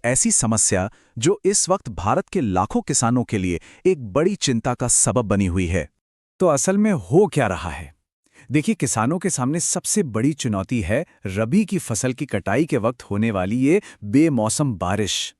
ऐसी समस्या जो इस वक्त भारत के लाखों किसानों के लिए एक बड़ी चिंता का सबब बनी हुई है। तो असल में हो क्या रहा है? देखिए, किसानों के सामने सबसे बड़ी चुनौती है रबी की फसल की कटाई के वक्त होने वाली ये बेमौसम बारिश।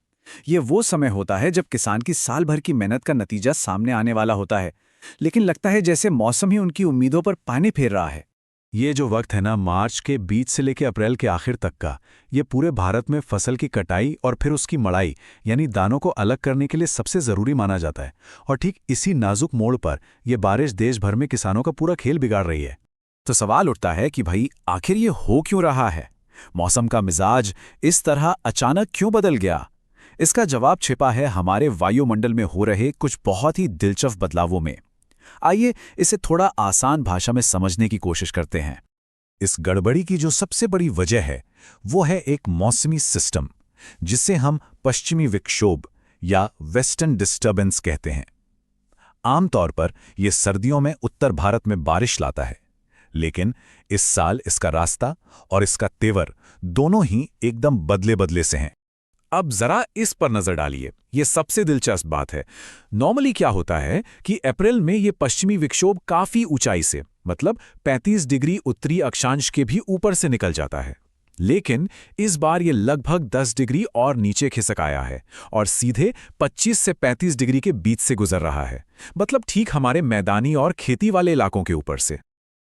ये वो समय होता है जब किसान की साल भर की मेहनत का नतीजा सामने आने वाला होता है, लेकिन लगता है जैसे मौसम ही उनकी उम्मीदों पर पानी फेर रहा है। ये जो वक्त है ना, मार्च के बीच से लेकर अप्रैल के आखिर तक का, ये पूरे भारत में फसल की कटाई और फिर उसकी मड़ाई यानी दानों को अलग करने के लिए सबसे ज़रूरी माना जाता है। और ठीक इसी नाजुक मोड़ पर यह बारिश देश भर में किसानों का पूरा खेल बिगाड़ रही है। तो सवाल उठता है कि भाई आखिर ये हो क्यों रहा है? मौसम का मिजाज इस तरह अचानक क्यों बदल गया? इसका जवाब छिपा है हमारे वायुमंडल में हो रहे कुछ बहुत ही दिलचस्प बदलावों में। आइए इसे थोड़ा आसान भाषा में समझने की कोशिश करते हैं। इस गड़बड़ी की जो सबसे बड़ी वजह है वो है एक मौसमी सिस्टम, जिसे हम पश्चिमी विक्षोभ या वेस्टर्न डिस्टर्बेंस कहते हैं। आमतौर पर यह सर्दियों में उत्तर भारत में बारिश लाता है, लेकिन इस साल इसका रास्ता और इसका तेवर दोनों ही एकदम बदले बदले से हैं। अब जरा इस पर नजर डालिए, ये सबसे दिलचस्प बात है। नॉर्मली क्या होता है कि अप्रैल में ये पश्चिमी विक्षोभ काफी ऊंचाई से, मतलब 35 डिग्री उत्तरी अक्षांश के भी ऊपर से निकल जाता है, लेकिन इस बार ये लगभग 10 डिग्री और नीचे खिसक आया है और सीधे 25 से 35 डिग्री के बीच से गुजर रहा है, मतलब ठीक हमारे मैदानी और खेती वाले इलाकों के ऊपर से।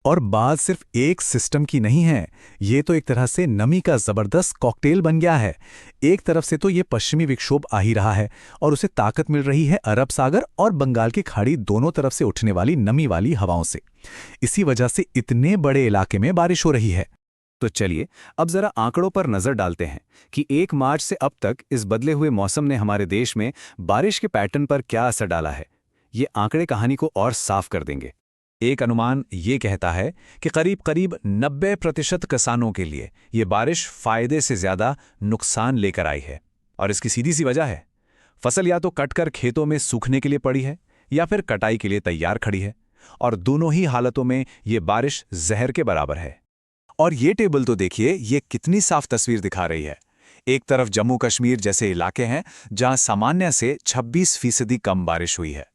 और बात सिर्फ एक सिस्टम की नहीं है, ये तो एक तरह से नमी का जबरदस्त कॉकटेल बन गया है। एक तरफ से तो ये पश्चिमी विक्षोभ आ ही रहा है और उसे ताकत मिल रही है अरब सागर और बंगाल की खाड़ी दोनों तरफ से उठने वाली नमी वाली हवाओं से। इसी वजह से इतने बड़े इलाके में बारिश हो रही है। तो चलिए अब जरा आंकड़ों पर नजर डालते हैं कि 1 मार्च से अब तक इस बदले हुए मौसम ने हमारे देश में बारिश के पैटर्न पर क्या असर डाला है। ये आंकड़े कहानी को और साफ कर देंगे। एक अनुमान ये कहता है कि करीब 90% किसानों के लिए ये बारिश फायदे से ज्यादा नुकसान लेकर आई है। और इसकी सीधी सी वजह है, फसल या तो कटकर खेतों में सूखने के लिए पड़ी है या फिर कटाई के लिए तैयार खड़ी है, और दोनों ही हालतों में ये बारिश जहर के बराबर है। और ये टेबल तो देखिए, ये कितनी साफ तस्वीर दिखा रही है। एक तरफ जम्मू कश्मीर जैसे इलाके हैं जहां सामान्य से 26% कम बारिश हुई है,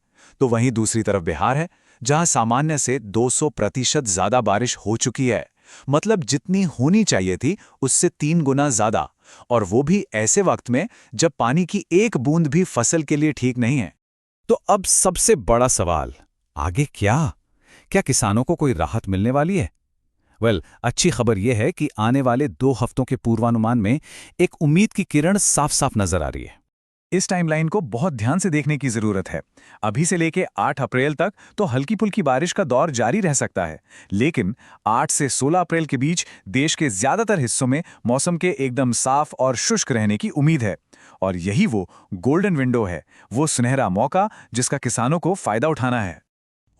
तो वहीं दूसरी तरफ बिहार है जहां सामान्य से 200% ज्यादा बारिश हो चुकी है। मतलब जितनी होनी चाहिए थी उससे 3 गुना ज्यादा, और वो भी ऐसे वक्त में जब पानी की एक बूंद भी फसल के लिए ठीक नहीं है। तो अब सबसे बड़ा सवाल, आगे क्या? क्या किसानों को कोई राहत मिलने वाली है? अच्छी खबर यह है कि आने वाले 2 हफ्तों के पूर्वानुमान में एक उम्मीद की किरण साफ साफ नजर आ रही है। इस टाइमलाइन को बहुत ध्यान से देखने की जरूरत है। अभी से लेके 8 अप्रैल तक तो हल्की फुल्की बारिश का दौर जारी रह सकता है, लेकिन 8 से 16 अप्रैल के बीच देश के ज्यादातर हिस्सों में मौसम के एकदम साफ और शुष्क रहने की उम्मीद है। और यही वो गोल्डन विंडो है, वो सुनहरा मौका जिसका किसानों को फायदा उठाना है।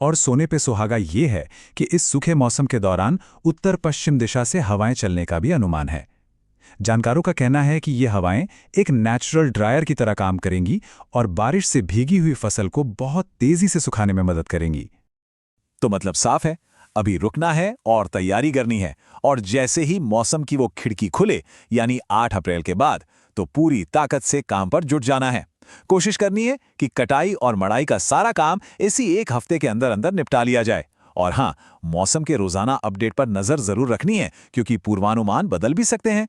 और सोने पे सुहागा ये है कि इस सूखे मौसम के दौरान उत्तर पश्चिम दिशा से हवाएं चलने का भी अनुमान है। जानकारों का कहना है कि ये हवाएं एक नेचुरल ड्रायर की तरह काम करेंगी और बारिश से भीगी हुई फसल को बहुत तेजी से सुखाने में मदद करेंगी। तो मतलब साफ है, अभी रुकना है और तैयारी करनी है, और जैसे ही मौसम की वो खिड़की खुले यानी 8 अप्रैल के बाद, तो पूरी ताकत से काम पर जुट जाना है। कोशिश करनी है कि कटाई और मड़ाई का सारा काम इसी 1 हफ्ते के अंदर अंदर निपटा लिया जाए। और हाँ, मौसम के रोजाना अपडेट पर नजर जरूर रखनी है, क्योंकि पूर्वानुमान बदल भी सकते हैं।